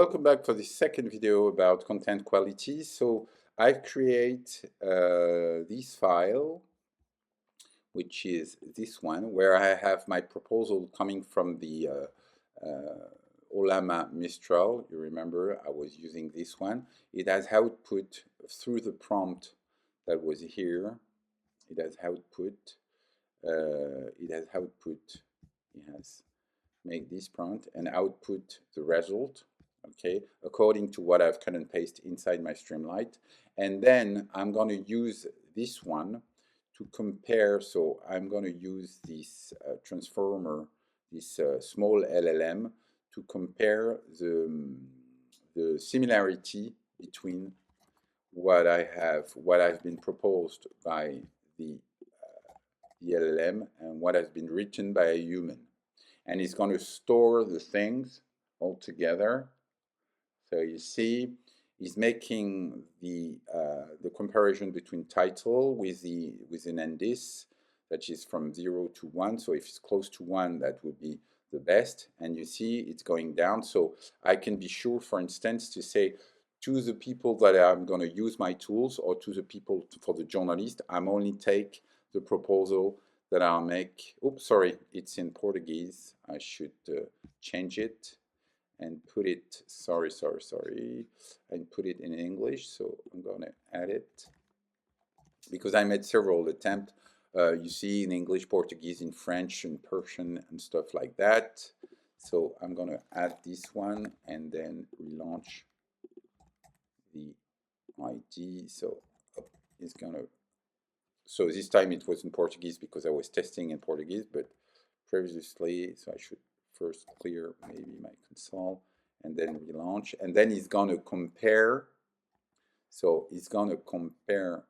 welcome back for the second video about content quality. So I've created this file, which is this one, where I have my proposal coming from the Ollama Mistral. You remember I was using this one. It has output through the prompt that was here. It has output. It has make this prompt and output the result, okay, according to what I've cut and pasted inside my Streamlight. And then I'm going to use this one to compare. So I'm going to use this transformer, this small LLM, to compare the similarity between what I've been proposed by the LLM and what has been written by a human. And it's going to store the things all together. So you see, he's making the comparison between title with an indice that is from 0 to 1. So if it's close to 1, that would be the best. And you see it's going down. So I can be sure, for instance, to say to the people that I'm going to use my tools, or to the people, for the journalist, I'm only take the proposal that I'll make. Oops, sorry, it's in Portuguese. I should change it and put it, sorry, and put it in English. So I'm going to add it because I made several attempts. You see, in English, Portuguese, in French, and Persian, and stuff like that. So I'm going to add this one and then relaunch the ID. So it's going to. So this time it was in Portuguese because I was testing in Portuguese, but previously, so I should first clear maybe my console and then relaunch. And then it's going to compare. So it's going to compare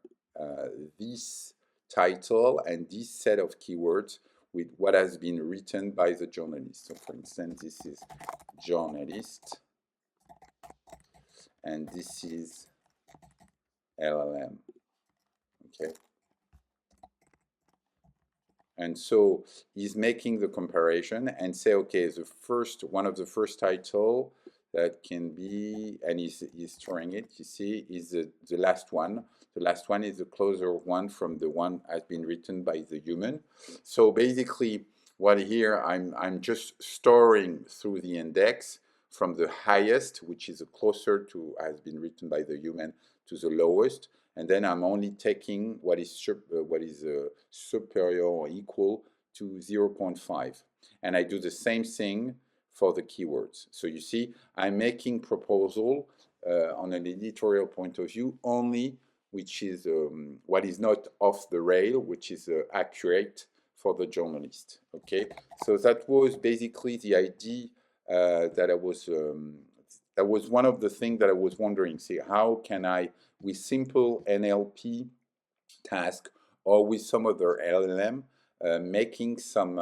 this title and this set of keywords with what has been written by the journalist. So for instance, this is journalist, and this is LLM. Okay. And so he's making the comparison and say, okay, the first one of the first title that can be, and he's storing it, you see, is the last one. The last one is the closer one from the one has been written by the human. So basically, what here I'm just storing through the index from the highest, which is closer to has been written by the human, to the lowest. And then I'm only taking what is superior or equal to 0.5. And I do the same thing for the keywords. So you see, I'm making proposal on an editorial point of view only, which is what is not off the rail, which is accurate for the journalist. Okay, so that was basically the idea that was one of the things that I was wondering. See, how can I, with simple NLP task or with some other LLM, making some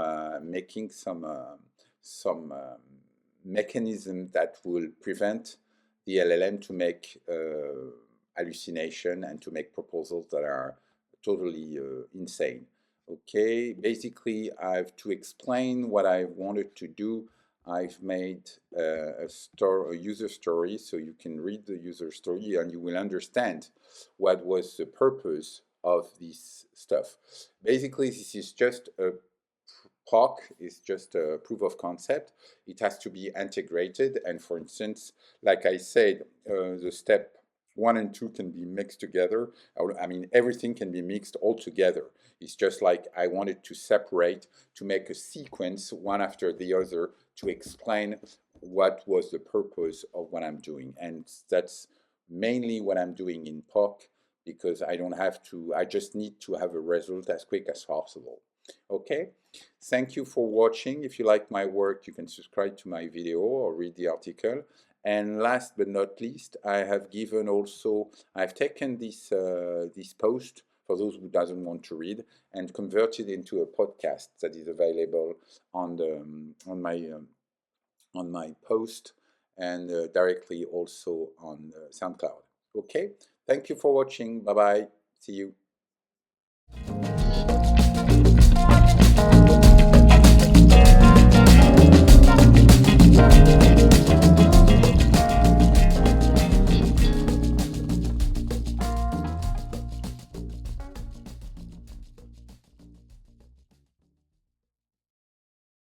mechanism that will prevent the LLM to make hallucination and to make proposals that are totally insane. Okay, basically I have to explain what I wanted to do. I've made a user story, so you can read the user story and you will understand what was the purpose of this stuff. Basically, this is just a POC, is just a proof of concept. It has to be integrated, and for instance, like I said, the step 1 and 2 can be mixed together. I mean, everything can be mixed all together. It's just like I wanted to separate, to make a sequence one after the other to explain what was the purpose of what I'm doing. And that's mainly what I'm doing in POC, because I don't have to, I just need to have a result as quick as possible. Okay, thank you for watching. If you like my work, you can subscribe to my video or read the article. And last but not least, I have given also, I've taken this this post, for those who doesn't want to read, and converted into a podcast that is available on the on my post, and directly also on SoundCloud. Okay, thank you for watching. Bye bye. See you.